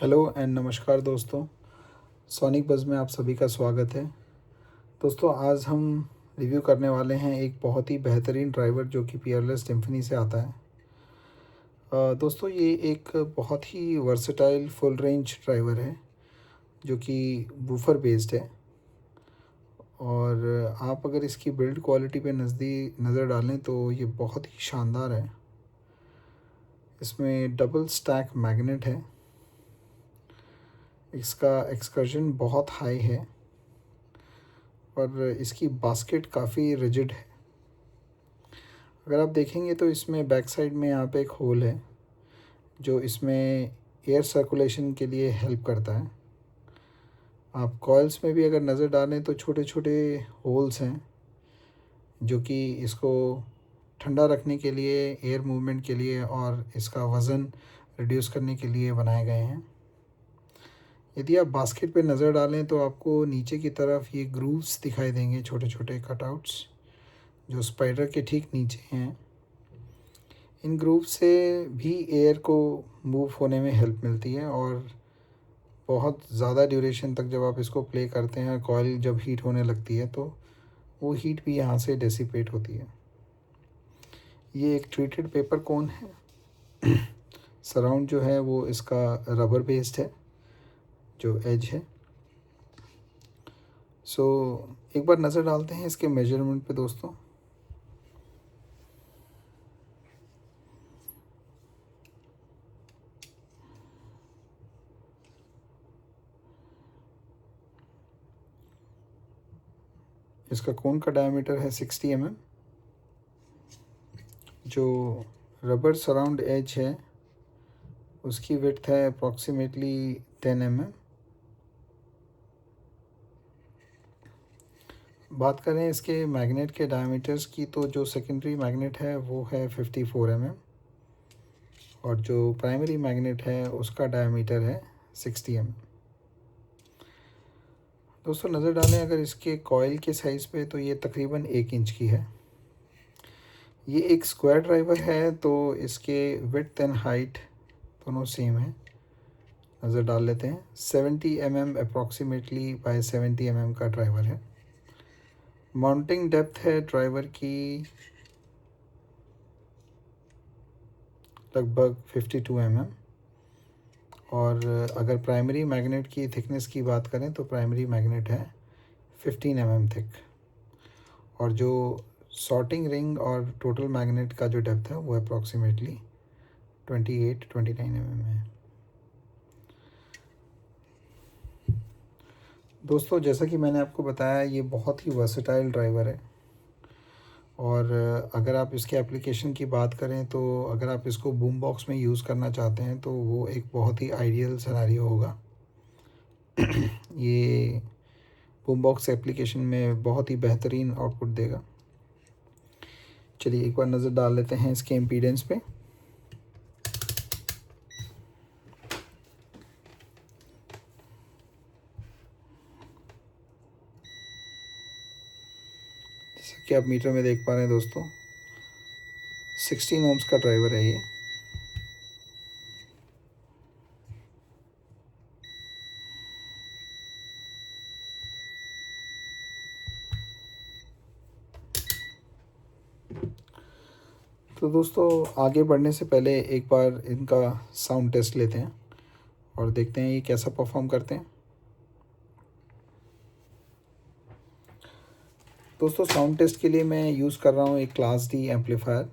Hello and नमस्कार दोस्तों। Sonic buzz में आप सभी का स्वागत है। दोस्तों आज हम रिव्यू करने वाले हैं एक बहुत ही बेहतरीन ड्राइवर जो कि पीयरलेस सिम्फनी से आता है। दोस्तों ये एक बहुत ही वर्सेटाइल फुल रेंज ड्राइवर है जो कि वूफर बेस्ड है। और आप अगर इसकी बिल्ड क्वालिटी पे नज़र डालें तो ये बहुत ही शानदार है। इसमें डबल स्टैक मैग्नेट है। इसका एक्सकर्जन बहुत हाई है और इसकी बास्केट काफ़ी रिजिड है। अगर आप देखेंगे तो इसमें बैक साइड में यहाँ पे एक होल है जो इसमें एयर सर्कुलेशन के लिए हेल्प करता है। आप कॉइल्स में भी अगर नज़र डालें तो छोटे छोटे होल्स हैं जो कि इसको ठंडा रखने के लिए, एयर मूवमेंट के लिए और इसका वज़न रिड्यूस करने के लिए बनाए गए हैं। यदि आप बास्केट पे नज़र डालें तो आपको नीचे की तरफ ये ग्रूव्स दिखाई देंगे, छोटे छोटे कटआउट्स जो स्पाइडर के ठीक नीचे हैं। इन ग्रूव से भी एयर को मूव होने में हेल्प मिलती है और बहुत ज़्यादा ड्यूरेशन तक जब आप इसको प्ले करते हैं, कॉइल जब हीट होने लगती है तो वो हीट भी यहाँ से डेसिपेट होती है। ये एक ट्रीटेड पेपर कोन है। सराउंड जो है वो इसका रबर बेस्ड है, जो एज है। एक बार नज़र डालते हैं इसके मेजरमेंट पे दोस्तों। इसका कोन का डायमीटर है 60 mm। जो रबर सराउंड एज है उसकी विड्थ है अप्रॉक्सीमेटली 10 mm। बात करें इसके मैग्नेट के डायमीटर्स की तो जो सेकेंडरी मैग्नेट है वो है 54 mm और जो प्राइमरी मैग्नेट है उसका डायमीटर है 60 mm। दोस्तों नज़र डालें अगर इसके कॉइल के साइज़ पे तो ये तकरीबन 1 इंच की है। ये एक स्क्वायर ड्राइवर है तो इसके विड्थ एंड हाइट दोनों सेम है। नज़र डाल लेते हैं। 70 mm अप्रॉक्सीमेटली बाय 70 mm का ड्राइवर है। माउंटिंग डेप्थ है ड्राइवर की लगभग 52 mm और अगर प्राइमरी मैग्नेट की थिकनेस की बात करें तो प्राइमरी मैग्नेट है 15 mm थिक और जो सॉर्टिंग रिंग और टोटल मैग्नेट का जो डेप्थ है वो अप्रॉक्सीमेटली 28-29 mm है। दोस्तों जैसा कि मैंने आपको बताया ये बहुत ही वर्सेटाइल ड्राइवर है और अगर आप इसके एप्लीकेशन की बात करें तो अगर आप इसको बूम बॉक्स में यूज़ करना चाहते हैं तो वो एक बहुत ही आइडियल सिनेरियो होगा। ये बूम बॉक्स एप्लीकेशन में बहुत ही बेहतरीन आउटपुट देगा। चलिए एक बार नज़र डाल लेते हैं इसके इम्पीडेंस पे। जैसा कि आप मीटर में देख पा रहे हैं दोस्तों, 16 ओम्स का ड्राइवर है ये। तो दोस्तों आगे बढ़ने से पहले एक बार इनका साउंड टेस्ट लेते हैं और देखते हैं ये कैसा परफॉर्म करते हैं। दोस्तों साउंड टेस्ट के लिए मैं यूज़ कर रहा हूँ एक क्लास डी एम्पलीफायर।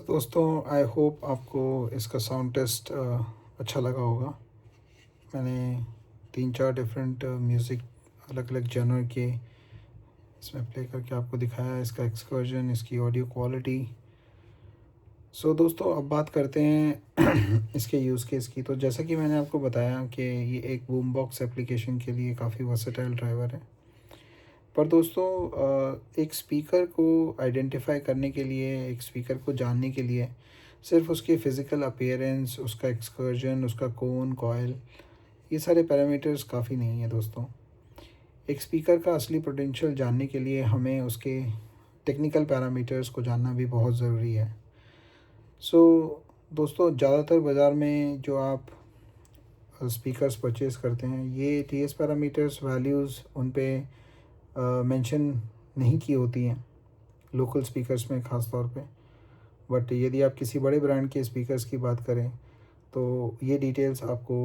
सो दोस्तों, आई होप आपको इसका साउंड टेस्ट अच्छा लगा होगा। मैंने 3-4 डिफरेंट म्यूज़िक अलग अलग जनर के इसमें प्ले करके आपको दिखाया, इसका एक्सकर्जन, इसकी ऑडियो क्वालिटी। सो दोस्तों, अब बात करते हैं इसके यूज़ केस की। तो जैसा कि मैंने आपको बताया कि ये एक बूम बॉक्स एप्लीकेशन के लिए काफ़ी वर्सेटाइल ड्राइवर है। पर दोस्तों, एक स्पीकर को आइडेंटिफाई करने के लिए, एक स्पीकर को जानने के लिए सिर्फ उसके फ़िज़िकल अपीयरेंस, उसका एक्सकर्जन, उसका कोन, कॉइल, ये सारे पैरामीटर्स काफ़ी नहीं है दोस्तों। एक स्पीकर का असली पोटेंशियल जानने के लिए हमें उसके टेक्निकल पैरामीटर्स को जानना भी बहुत ज़रूरी है। दोस्तों, ज़्यादातर बाज़ार में जो आप स्पीकर्स परचेज़ करते हैं, ये टीएस पैरामीटर्स वैल्यूज़ उन पे मेंशन नहीं की होती हैं, लोकल स्पीकर्स में ख़ास तौर पे। बट यदि आप किसी बड़े ब्रांड के स्पीकर्स की बात करें तो ये डिटेल्स आपको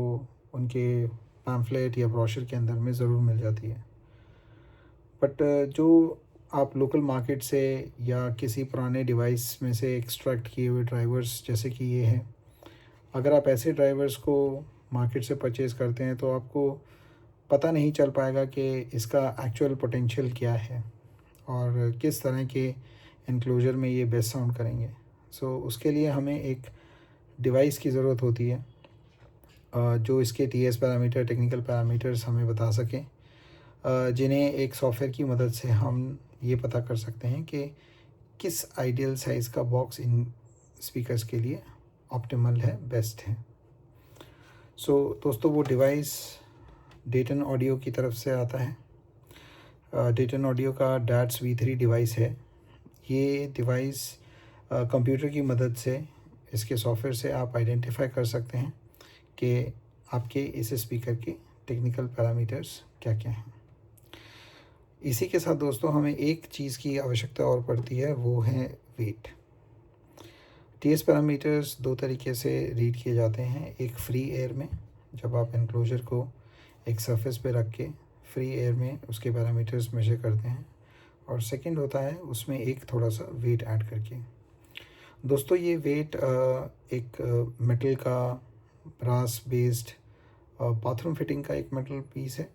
उनके पैम्फलेट या ब्रोशर के अंदर में ज़रूर मिल जाती है। बट जो आप लोकल मार्केट से या किसी पुराने डिवाइस में से एक्सट्रैक्ट किए हुए ड्राइवर्स जैसे कि ये हैं, अगर आप ऐसे ड्राइवर्स को मार्केट से परचेज़ करते हैं तो आपको पता नहीं चल पाएगा कि इसका एक्चुअल पोटेंशियल क्या है और किस तरह के एनक्लोजर में ये बेस्ट साउंड करेंगे। उसके लिए हमें एक डिवाइस की ज़रूरत होती है जो इसके टीएस पैरामीटर, टेक्निकल पैरामीटर्स हमें बता सकें, जिन्हें एक सॉफ्टवेयर की मदद से हम ये पता कर सकते हैं कि किस आइडियल साइज़ का बॉक्स इन स्पीकर्स के लिए ऑप्टिमल है, बेस्ट है। दोस्तों, वो डिवाइस डेटन ऑडियो की तरफ से आता है। डेटन ऑडियो का डैट्स V3 डिवाइस है। ये डिवाइस कंप्यूटर की मदद से, इसके सॉफ्टवेयर से आप आइडेंटिफाई कर सकते हैं कि आपके इस स्पीकर के टेक्निकल पैरामीटर्स क्या क्या हैं। इसी के साथ दोस्तों, हमें एक चीज़ की आवश्यकता और पड़ती है, वो है वेट। टीएस पैरामीटर्स 2 तरीके से रीड किए जाते हैं। एक फ्री एयर में, जब आप एनक्लोजर को एक सरफेस पे रख के फ्री एयर में उसके पैरामीटर्स मेजर करते हैं, और सेकंड होता है उसमें एक थोड़ा सा वेट ऐड करके। दोस्तों, ये वेट एक मेटल का, ब्रास बेस्ड बाथरूम फिटिंग का एक मेटल पीस है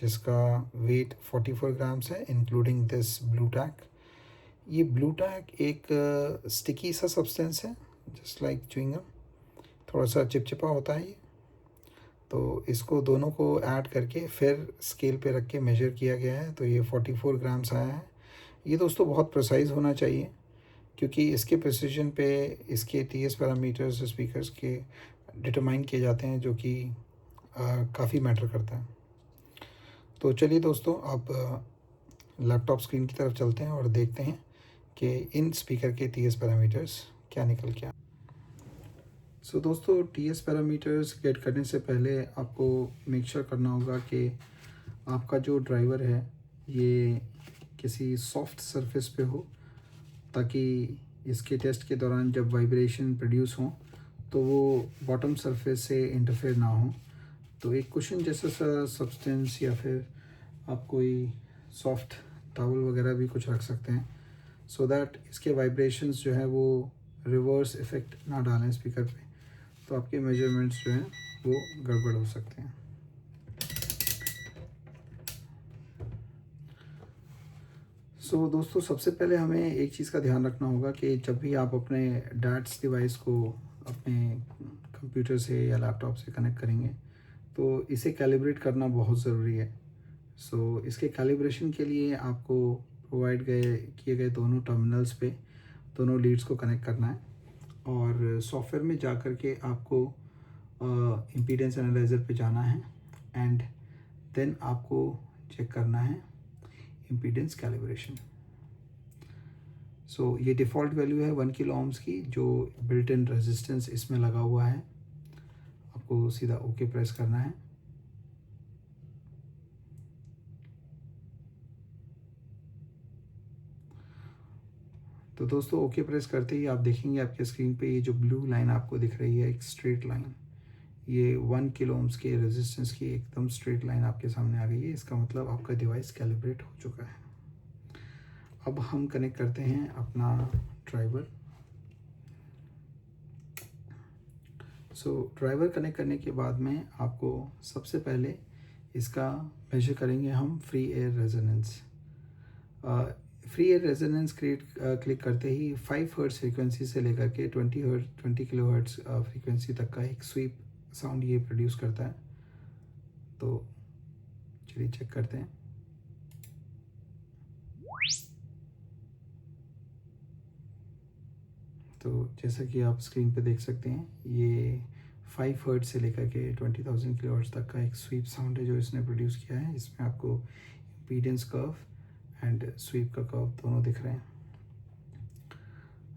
जिसका वेट 44 ग्राम्स है, इंक्लूडिंग दिस ब्लू टैक। ये ब्लू टैक एक स्टिकी सा सब्सटेंस है, जस्ट लाइक च्युइंग गम, थोड़ा सा चिपचिपा होता है ये। तो इसको दोनों को ऐड करके फिर स्केल पे रख के मेजर किया गया है, तो ये 44 ग्राम्स आया है। ये दोस्तों बहुत प्रिसाइज़ होना चाहिए, क्योंकि इसके प्रिसीजन पे इसके टीएस पैरामीटर्स स्पीकर्स के डिटरमाइन किए जाते हैं, जो कि काफ़ी मैटर करता है। तो चलिए दोस्तों, अब लैपटॉप स्क्रीन की तरफ चलते हैं और देखते हैं कि इन स्पीकर के टीएस पैरामीटर्स क्या निकल के आए। दोस्तों, टीएस पैरामीटर्स गेट करने से पहले आपको मेक श्योर करना होगा कि आपका जो ड्राइवर है ये किसी सॉफ्ट सरफेस पे हो, ताकि इसके टेस्ट के दौरान जब वाइब्रेशन प्रोड्यूस हो तो वो बॉटम सरफेस से इंटरफेयर ना हो। तो एक कुशन जैसा सा सब्सटेंस या फिर आप कोई सॉफ्ट टॉवल वगैरह भी कुछ रख सकते हैं, सो दैट इसके वाइब्रेशंस जो है वो रिवर्स इफ़ेक्ट ना डालें स्पीकर पे, तो आपके मेजरमेंट्स जो हैं वो गड़बड़ हो सकते हैं। दोस्तों, सबसे पहले हमें एक चीज़ का ध्यान रखना होगा कि जब भी आप अपने डैट्स डिवाइस को अपने कंप्यूटर से या लैपटॉप से कनेक्ट करेंगे तो इसे कैलिब्रेट करना बहुत ज़रूरी है। इसके कैलिब्रेशन के लिए आपको प्रोवाइड किए गए दोनों टर्मिनल्स पे दोनों लीड्स को कनेक्ट करना है, और सॉफ्टवेयर में जा कर के आपको इम्पीडेंस एनालाइज़र पे जाना है, एंड देन आपको चेक करना है इम्पीडेंस कैलिब्रेशन। ये डिफ़ॉल्ट वैल्यू है 1 किलो ओम्स की, जो बिल्ट इन रेजिस्टेंस इसमें लगा हुआ है। आपको सीधा ओके प्रेस करना है। तो दोस्तों, ओके प्रेस करते ही आप देखेंगे आपके स्क्रीन पे ये जो ब्लू लाइन आपको दिख रही है, एक स्ट्रेट लाइन, ये 1 किलो ओम्स के रेजिस्टेंस की एकदम स्ट्रेट लाइन आपके सामने आ गई है। इसका मतलब आपका डिवाइस कैलिब्रेट हो चुका है। अब हम कनेक्ट करते हैं अपना ड्राइवर। सो ड्राइवर कनेक्ट करने के बाद में आपको सबसे पहले इसका मेजर करेंगे हम free air resonance. Free air resonance click करते ही 5 हर्ट्ज फ्रीक्वेंसी से लेकर के 20 किलो हर्ट्ज फ्रीक्वेंसी तक का एक स्वीप साउंड ये प्रोड्यूस करता है। तो चलिए चेक करते हैं। तो जैसा कि आप स्क्रीन पे देख सकते हैं, ये 5 हर्ट्ज से लेकर के 20,000 किलो हर्ट्ज तक का एक स्वीप साउंड है जो इसने प्रोड्यूस किया है। इसमें आपको इम्पीडेंस कर्व एंड स्वीप का कर्व दोनों दिख रहे हैं।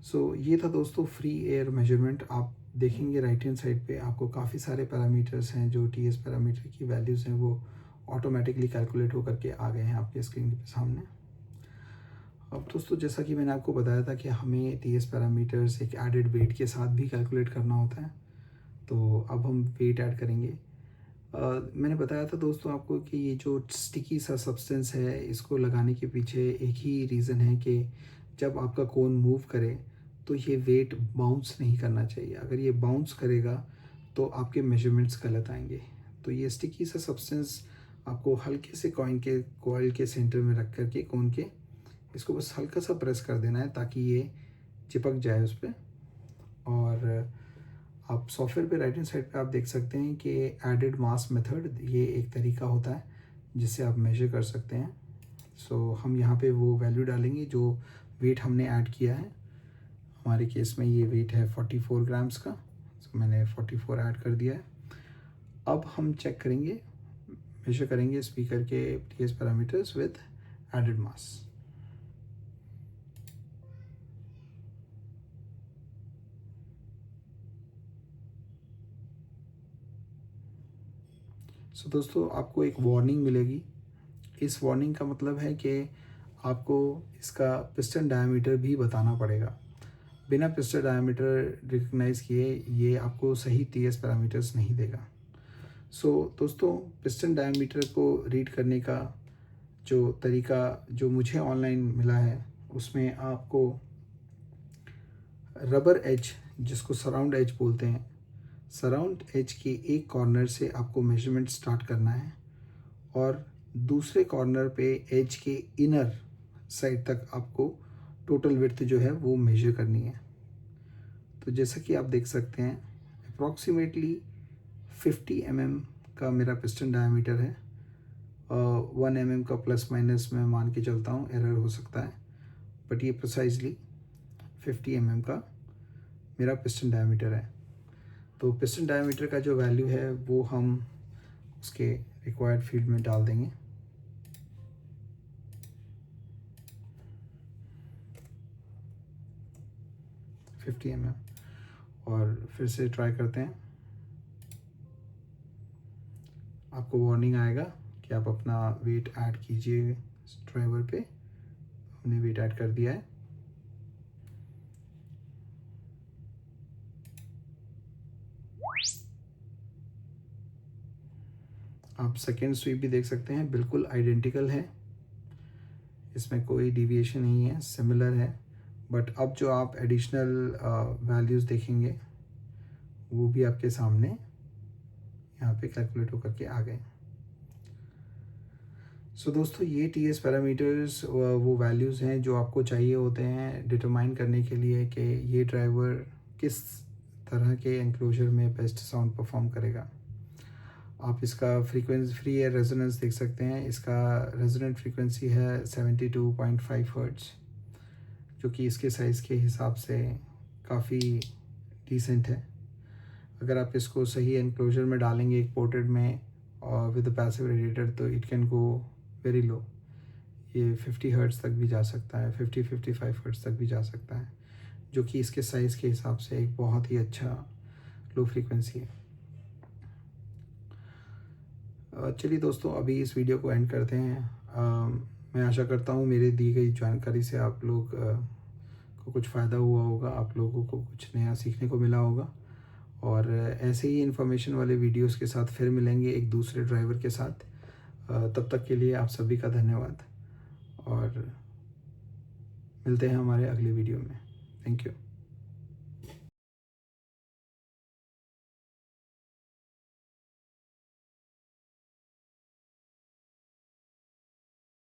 सो ये था दोस्तों फ्री एयर मेजरमेंट। आप देखेंगे राइट हैंड साइड पे आपको काफ़ी सारे पैरामीटर्स हैं, जो टीएस पैरामीटर की वैल्यूज़ हैं वो ऑटोमेटिकली कैलकुलेट होकर के आ गए हैं आपके स्क्रीन के सामने। अब दोस्तों जैसा कि मैंने आपको बताया था कि हमें टीएस पैरामीटर्स एक एडेड वेट के साथ भी कैलकुलेट करना होता है। तो अब हम वेट ऐड करेंगे। मैंने बताया था दोस्तों आपको कि ये जो स्टिकी सा सब्सटेंस है, इसको लगाने के पीछे एक ही रीज़न है कि जब आपका कोन मूव करे तो ये वेट बाउंस नहीं करना चाहिए। अगर ये बाउंस करेगा तो आपके मेजरमेंट्स गलत आएंगे। तो ये स्टिकी सा सब्सटेंस आपको हल्के से कॉइल के सेंटर में रख करके कोन के इसको बस हल्का सा प्रेस कर देना है ताकि ये चिपक जाए उस पर। और आप सॉफ्टवेयर पे राइट हैंड साइड पे आप देख सकते हैं कि एडेड मास मेथड ये एक तरीका होता है जिससे आप मेजर कर सकते हैं। सो हम यहाँ पे वो वैल्यू डालेंगे जो वेट हमने ऐड किया है। हमारे केस में ये वेट है 44 ग्राम्स का। सो मैंने 44 ऐड कर दिया है। अब हम चेक करेंगे, मेजर करेंगे स्पीकर के टीएस पैरामीटर्स विद एडेड मास। सो दोस्तों आपको एक वार्निंग मिलेगी। इस वार्निंग का मतलब है कि आपको इसका पिस्टन डायमीटर भी बताना पड़ेगा। बिना पिस्टन डायमीटर रिकग्नाइज़ किए ये आपको सही टीएस पैरामीटर्स नहीं देगा। सो दोस्तों पिस्टन डायमीटर को रीड करने का जो तरीका जो मुझे ऑनलाइन मिला है उसमें आपको रबर एज, जिसको सराउंड एज बोलते हैं, सराउंड एज के एक कॉर्नर से आपको मेजरमेंट स्टार्ट करना है और दूसरे कॉर्नर पे एज के इनर साइड तक आपको टोटल विड्थ जो है वो मेजर करनी है। तो जैसा कि आप देख सकते हैं अप्रॉक्सीमेटली 50 mm का मेरा पिस्टन डायमीटर है। 1 mm का प्लस माइनस मैं मान के चलता हूँ, एरर हो सकता है, बट ये प्रिसाइजली 50 mm का मेरा पिस्टन डायमीटर है। तो पिस्टन डायमीटर का जो वैल्यू है वो हम उसके रिक्वायर्ड फील्ड में डाल देंगे। $50 mm और फिर से ट्राई करते हैं। आपको वार्निंग आएगा कि आप अपना वेट ऐड कीजिए ड्राइवर पे। हमने वेट ऐड कर दिया है। आप सेकेंड स्वीप भी देख सकते हैं, बिल्कुल आइडेंटिकल है, इसमें कोई डिविएशन नहीं है, सिमिलर है। बट अब जो आप एडिशनल वैल्यूज़ देखेंगे वो भी आपके सामने यहाँ पे कैलकुलेट होकर के आ गए। सो दोस्तों ये टीएस पैरामीटर्स वो वैल्यूज़ हैं जो आपको चाहिए होते हैं डिटरमाइन करने के लिए कि ये ड्राइवर किस तरह के एनक्लोजर में बेस्ट साउंड परफॉर्म करेगा। आप इसका फ्रीक्वेंसी फ्री एयर रेजोनेंस देख सकते हैं। इसका रेजोनेंट फ्रीक्वेंसी है 72.5 हर्ट्ज, जो कि इसके साइज़ के हिसाब से काफ़ी डिसेंट है। अगर आप इसको सही एनक्लोजर में डालेंगे एक पोर्टेड में और विद पैसिव रेडिएटर तो it can go very low. ये 50 हर्ट्ज तक भी जा सकता है, 50-55 हर्ट्ज तक भी जा सकता है, जो कि इसके साइज़ के हिसाब से एक बहुत ही अच्छा लो फ्रीक्वेंसी है। चलिए दोस्तों अभी इस वीडियो को एंड करते हैं। मैं आशा करता हूँ मेरी दी गई जानकारी से आप लोग को कुछ फ़ायदा हुआ होगा, आप लोगों को कुछ नया सीखने को मिला होगा। और ऐसे ही इन्फॉर्मेशन वाले वीडियोस के साथ फिर मिलेंगे एक दूसरे ड्राइवर के साथ। तब तक के लिए आप सभी का धन्यवाद और मिलते हैं हमारे अगले वीडियो में। Thank you.